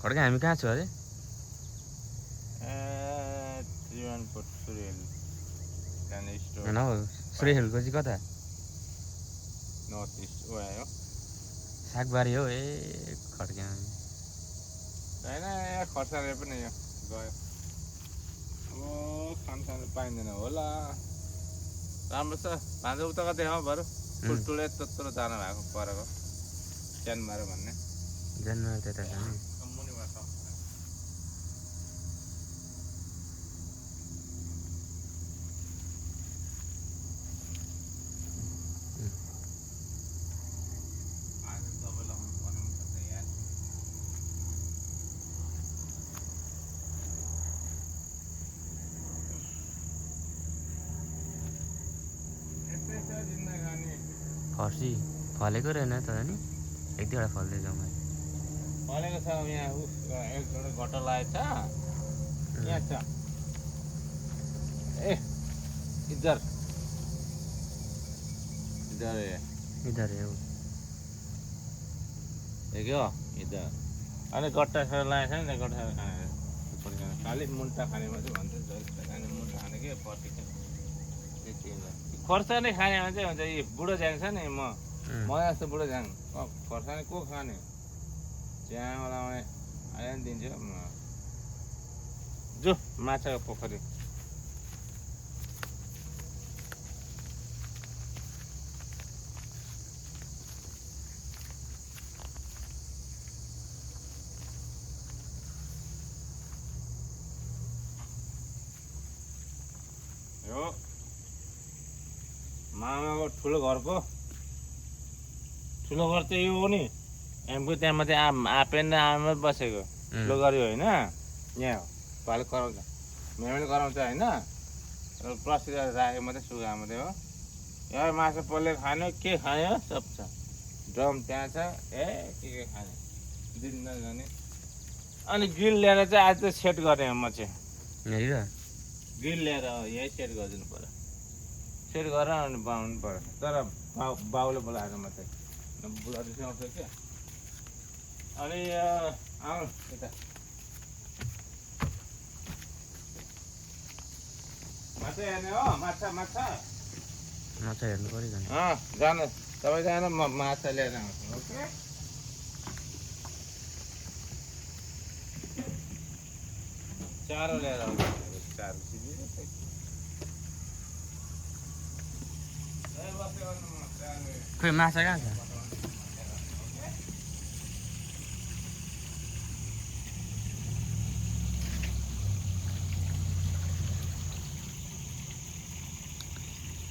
खड्का हामी कहाँ छु अरे? त्रिभुवनपुर सुरेल त्यहाँनिर स्टोर होइन हौ, सुरेखेलको चाहिँ कता? नर्थ इस्ट आयो सागबारी हो ए खड्का। होइन यहाँ खर्साले पनि यो गयो अब खानसानु पाइँदैन होला। राम्रो छ भान्जा उता कतै हो बरु ठुल्ठुलै त्यत्रो जानु भएको परेको च्यानमारो भन्ने जन्म त्यता छ नि। मुनिमा छ फर्सी फलेको रहेन त नि, एक दुईवटा फल्दै जम्मै फलेको छ। यहाँ एक जोडा घट्टा लागेको छ यहाँ छ ए इधर इधर है इधर हो देख्यो इधर अनि गट्टा सर लागेको छ नि गट्टा खाने खालि मुन्टा खाने मात्रै भन्छ खाने मुन्टा खाने के पर्टी खोर्सानी खाने मान्छे भन्छ यी बुढो झ्याङ छ नि म जस्तो बुढो झ्याङ खोर्सानी को खाने त्यहाँबाट आउने आयो नि दिन्छु जो माछाको पोखरी यो मामाको ठुलो घरको ठुलो घर चाहिँ यो हो नि एमको त्यहाँ माथि आपेन र आमा बसेको ठुलो घर यो होइन यहाँ हो पाले कराउँछ मेमेले कराउँछ होइन प्लास्टिक राखेको मात्रै सुगा मात्रै हो यहाँ माछा पल्ले खाने के खाने हो सब छ ड्रम त्यहाँ छ ए के खाने दिन नजाने अनि ग्रिल ल्याएर चाहिँ आज चाहिँ सेट गरेँ म चाहिँ यहीँनिर ग्रिल ल्याएर यहीँ सेट गरिदिनु पर्यो सेट गरेर अनि बनाउनु पर्यो तर बाउले बोलाएर मात्रै बुढाहरू आउँछ क्या अनि आउनु यता माछा हेर्ने हो माछा माछा माछा हेर्नु पऱ्यो झन्। जानु तपाईँ जानु म माछा लिएर आउँछु ओके चारो लिएर आउँछु चारो खोइ माछा कहाँ छ?